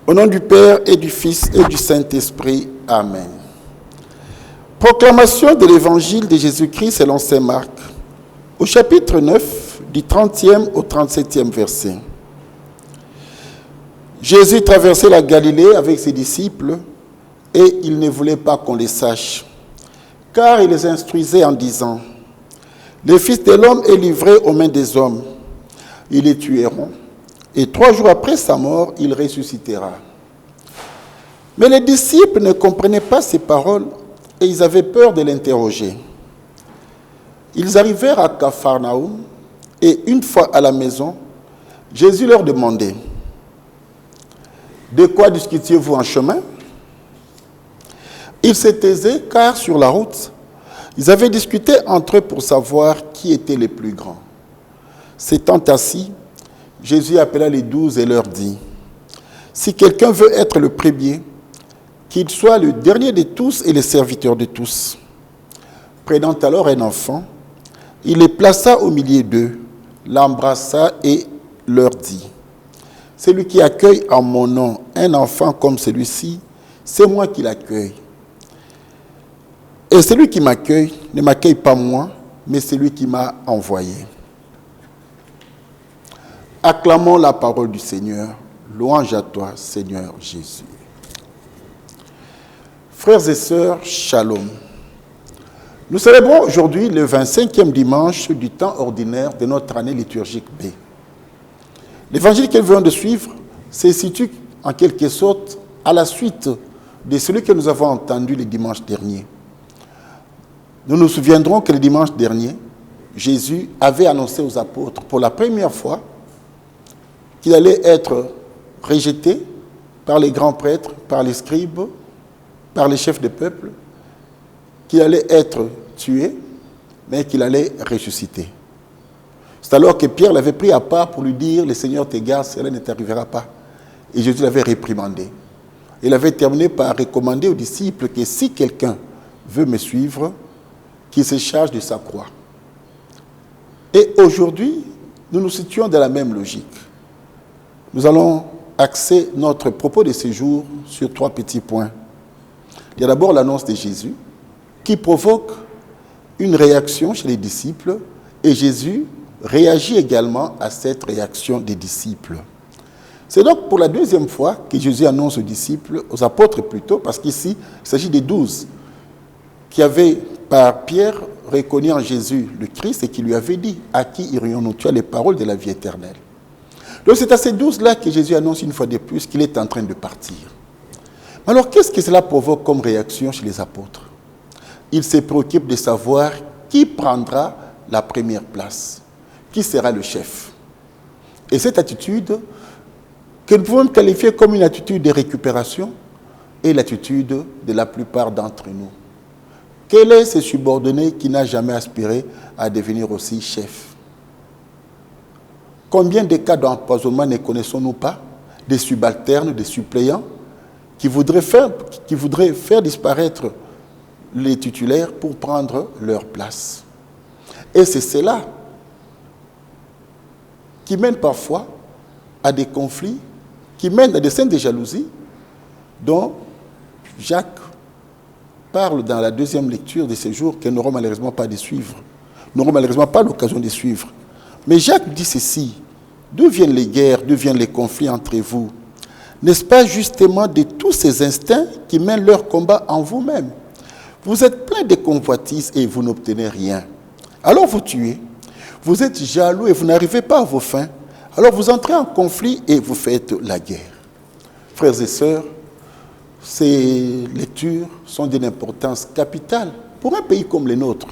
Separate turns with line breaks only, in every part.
Au nom du Père et du Fils et du Saint-Esprit. Amen. Proclamation de l'Évangile de Jésus-Christ selon saint Marc, au chapitre 9, du 30e au 37e verset. Jésus traversait la Galilée avec ses disciples et il ne voulait pas qu'on les sache, car il les instruisait en disant : le Fils de l'homme est livré aux mains des hommes. Ils les tueront. Et 3 jours après sa mort, il ressuscitera. Mais les disciples ne comprenaient pas ces paroles et ils avaient peur de l'interroger. Ils arrivèrent à Capharnaüm et une fois à la maison, Jésus leur demandait : de quoi discutiez-vous en chemin ? Ils se taisaient car sur la route, ils avaient discuté entre eux pour savoir qui était le plus grand. S'étant assis, Jésus appela les 12 et leur dit : si quelqu'un veut être le premier, qu'il soit le dernier de tous et le serviteur de tous. Prenant alors un enfant, il le plaça au milieu d'eux, l'embrassa et leur dit : celui qui accueille en mon nom un enfant comme celui-ci, c'est moi qui l'accueille. Et celui qui m'accueille ne m'accueille pas moi, mais celui qui m'a envoyé. Acclamons la parole du Seigneur. Louange à toi, Seigneur Jésus. Frères et sœurs, shalom. Nous célébrons aujourd'hui le 25e dimanche du temps ordinaire de notre année liturgique B. L'évangile que nous venons de suivre se situe en quelque sorte à la suite de celui que nous avons entendu le dimanche dernier. Nous nous souviendrons que le dimanche dernier, Jésus avait annoncé aux apôtres pour la première fois qu'il allait être rejeté par les grands prêtres, par les scribes, par les chefs de peuple, qu'il allait être tué, mais qu'il allait ressusciter. C'est alors que Pierre l'avait pris à part pour lui dire : le Seigneur te garde, cela ne t'arrivera pas. Et Jésus l'avait réprimandé. Il avait terminé par recommander aux disciples que si quelqu'un veut me suivre, qu'il se charge de sa croix. Et aujourd'hui, nous nous situons dans la même logique. Nous allons axer notre propos de ce jour sur 3 petits points. Il y a d'abord l'annonce de Jésus qui provoque une réaction chez les disciples et Jésus réagit également à cette réaction des disciples. C'est donc pour la deuxième fois que Jésus annonce aux disciples, aux apôtres plutôt, parce qu'ici, il s'agit des 12 qui avaient, par Pierre, reconnu en Jésus le Christ et qui lui avait dit : à qui irions-nous ? Tu as les paroles de la vie éternelle. Donc c'est à ces 12-là que Jésus annonce une fois de plus qu'il est en train de partir. Alors qu'est-ce que cela provoque comme réaction chez les apôtres ? Ils se préoccupent de savoir qui prendra la première place, qui sera le chef. Et cette attitude, que nous pouvons qualifier comme une attitude de récupération, est l'attitude de la plupart d'entre nous. Quel est ce subordonné qui n'a jamais aspiré à devenir aussi chef ? Combien de cas d'empoisonnement ne connaissons-nous pas ? Des subalternes, des suppléants, qui voudraient faire disparaître les titulaires pour prendre leur place. Et c'est cela qui mène parfois à des conflits, qui mènent à des scènes de jalousie, dont Jacques parle dans la deuxième lecture de ces jours que nous n'aurons malheureusement pas de suivre. Nous n'aurons malheureusement pas l'occasion de suivre. Mais Jacques dit ceci : d'où viennent les guerres, d'où viennent les conflits entre vous ? N'est-ce pas justement de tous ces instincts qui mènent leur combat en vous-même ? Vous êtes plein de convoitises et vous n'obtenez rien. Alors vous tuez. Vous êtes jaloux et vous n'arrivez pas à vos fins. Alors vous entrez en conflit et vous faites la guerre. Frères et sœurs, ces lectures sont d'une importance capitale pour un pays comme le nôtre.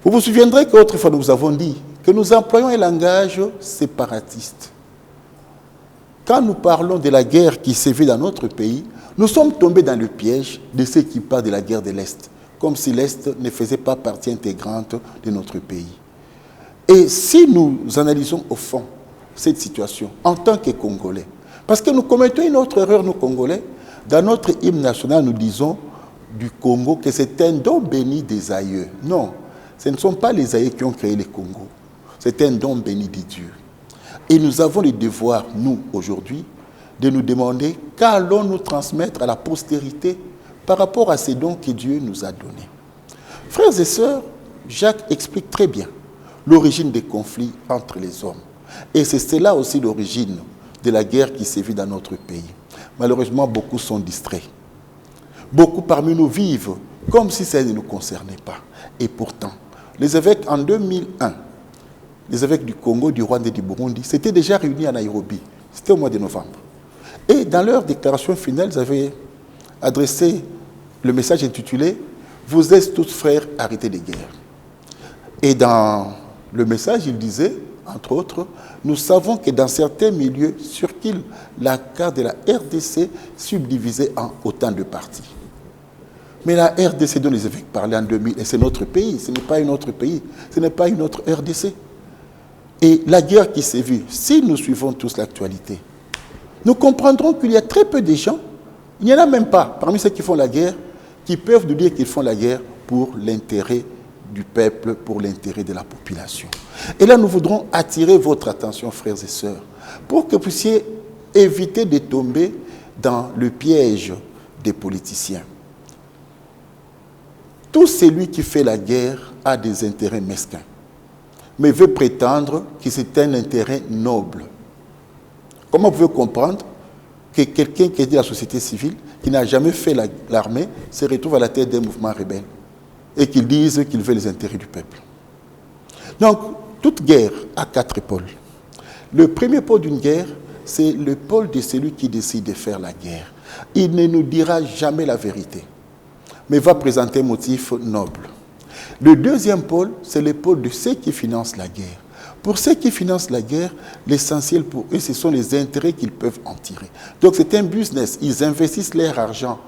Vous vous souviendrez qu'autrefois nous avons dit que nous employons un langage séparatiste. Quand nous parlons de la guerre qui sévit dans notre pays, nous sommes tombés dans le piège de ceux qui parlent de la guerre de l'Est, comme si l'Est ne faisait pas partie intégrante de notre pays. Et si nous analysons au fond cette situation en tant que Congolais, parce que nous commettons une autre erreur, nous Congolais, dans notre hymne national, nous disons du Congo que c'est un don béni des aïeux. Non, ce ne sont pas les aïeux qui ont créé le Congo, c'est un don béni de Dieu. Et nous avons le devoir, nous, aujourd'hui, de nous demander qu'allons-nous transmettre à la postérité par rapport à ces dons que Dieu nous a donnés. Frères et sœurs, Jacques explique très bien l'origine des conflits entre les hommes. Et c'est là aussi l'origine de la guerre qui sévit dans notre pays. Malheureusement, beaucoup sont distraits. Beaucoup parmi nous vivent comme si ça ne nous concernait pas. Et pourtant, les évêques en 2001, les évêques du Congo, du Rwanda et du Burundi, s'étaient déjà réunis à Nairobi. C'était au mois de novembre. Et dans leur déclaration finale, ils avaient adressé le message intitulé « Vous êtes tous frères, arrêtez les guerres ». Et dans le message, ils disaient, entre autres, « Nous savons que dans certains milieux sur qui la carte de la RDC subdivisée en autant de parties. » Mais la RDC dont les évêques parlaient en 2000, et c'est notre pays, ce n'est pas un autre pays, ce n'est pas une autre RDC. Et la guerre qui s'est vue, si nous suivons tous l'actualité, nous comprendrons qu'il y a très peu de gens, il n'y en a même pas, parmi ceux qui font la guerre, qui peuvent nous dire qu'ils font la guerre pour l'intérêt du peuple, pour l'intérêt de la population. Et là, nous voudrons attirer votre attention, frères et sœurs, pour que vous puissiez éviter de tomber dans le piège des politiciens. Tout celui qui fait la guerre a des intérêts mesquins, mais veut prétendre que c'est un intérêt noble. Comment vous pouvez comprendre que quelqu'un qui est de la société civile, qui n'a jamais fait l'armée, se retrouve à la tête d'un mouvement rebelle et qu'il dise qu'il veut les intérêts du peuple? Donc, toute guerre a 4 pôles. Le premier pôle d'une guerre, c'est le pôle de celui qui décide de faire la guerre. Il ne nous dira jamais la vérité, mais va présenter un motif noble. Le deuxième pôle, c'est le pôle de ceux qui financent la guerre. Pour ceux qui financent la guerre, l'essentiel pour eux, ce sont les intérêts qu'ils peuvent en tirer. Donc c'est un business. Ils investissent leur argent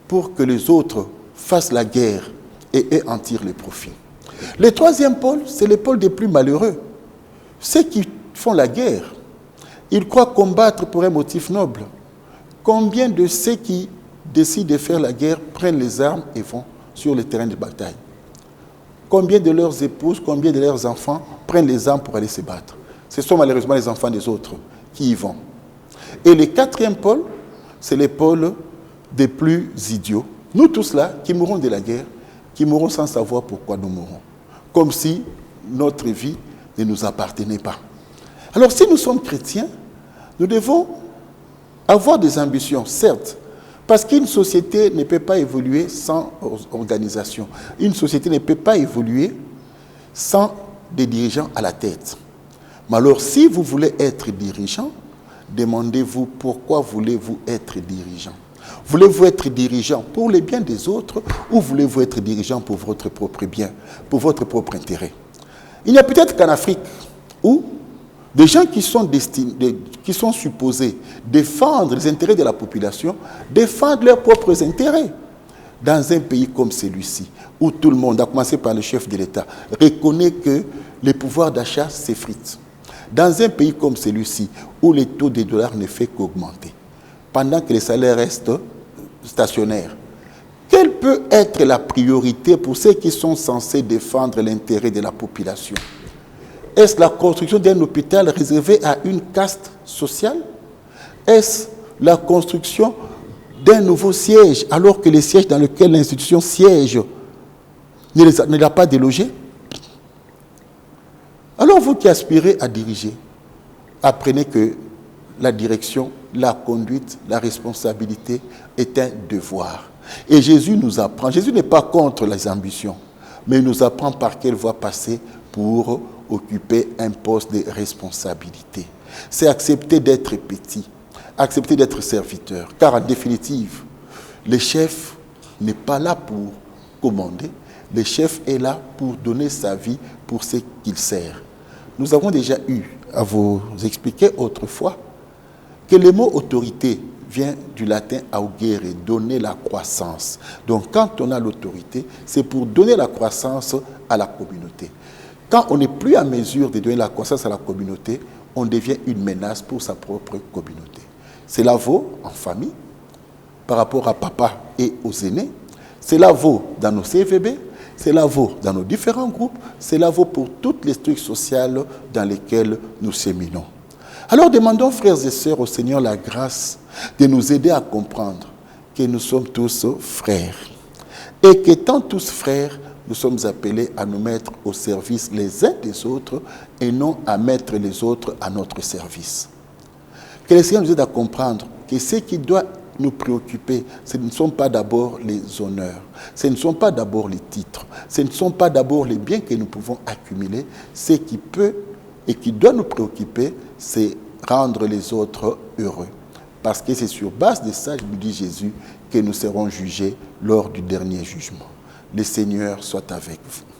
pour que les autres fassent la guerre et eux en tirent les profits. Le troisième pôle, c'est le pôle des plus malheureux. Ceux qui font la guerre, ils croient combattre pour un motif noble. Combien de ceux qui décident de faire la guerre prennent les armes et vont sur le terrain de bataille? Combien de leurs épouses, combien de leurs enfants prennent les armes pour aller se battre? Ce sont malheureusement les enfants des autres qui y vont. Et le quatrième pôle, c'est le pôle des plus idiots. Nous tous là, qui mourrons de la guerre, qui mourrons sans savoir pourquoi nous mourons. Comme si notre vie ne nous appartenait pas. Alors si nous sommes chrétiens, nous devons avoir des ambitions, certes, parce qu'une société ne peut pas évoluer sans organisation. Une société ne peut pas évoluer sans des dirigeants à la tête. Mais alors, si vous voulez être dirigeant, demandez-vous pourquoi voulez-vous être dirigeant. Voulez-vous être dirigeant pour le bien des autres ou voulez-vous être dirigeant pour votre propre bien, pour votre propre intérêt? Il y a peut-être qu'en Afrique où des gens qui sont supposés défendre les intérêts de la population, défendent leurs propres intérêts. Dans un pays comme celui-ci, où tout le monde, à commencer par le chef de l'État, reconnaît que les pouvoirs d'achat s'effritent. Dans un pays comme celui-ci, où le taux des dollars ne fait qu'augmenter, pendant que les salaires restent stationnaires, quelle peut être la priorité pour ceux qui sont censés défendre l'intérêt de la population? Est-ce la construction d'un hôpital réservé à une caste sociale? Est-ce la construction d'un nouveau siège alors que les sièges dans lesquels l'institution siège ne l'a pas délogé? Alors vous qui aspirez à diriger, apprenez que la direction, la conduite, la responsabilité est un devoir. Et Jésus nous apprend, Jésus n'est pas contre les ambitions, mais il nous apprend par quelle voie passer pour occuper un poste de responsabilité. C'est accepter d'être petit, accepter d'être serviteur. Car en définitive, le chef n'est pas là pour commander, le chef est là pour donner sa vie pour ce qu'il sert. Nous avons déjà eu à vous expliquer autrefois que le mot autorité vient du latin augere, donner la croissance. Donc quand on a l'autorité, c'est pour donner la croissance à la communauté. Quand on n'est plus à mesure de donner la croissance à la communauté, on devient une menace pour sa propre communauté. Cela vaut en famille, par rapport à papa et aux aînés. Cela vaut dans nos CVB, cela vaut dans nos différents groupes, cela vaut pour toutes les structures sociales dans lesquelles nous séminons. Alors demandons, frères et sœurs, au Seigneur la grâce de nous aider à comprendre que nous sommes tous frères. Et qu'étant tous frères, nous sommes appelés à nous mettre au service les uns des autres et non à mettre les autres à notre service. Que le Seigneur nous aide à comprendre que ce qui doit nous préoccuper, ce ne sont pas d'abord les honneurs, ce ne sont pas d'abord les titres, ce ne sont pas d'abord les biens que nous pouvons accumuler. Ce qui peut et qui doit nous préoccuper, c'est rendre les autres heureux. Parce que c'est sur base de ça, nous dit Jésus, que nous serons jugés lors du dernier jugement. Le Seigneur soit avec vous.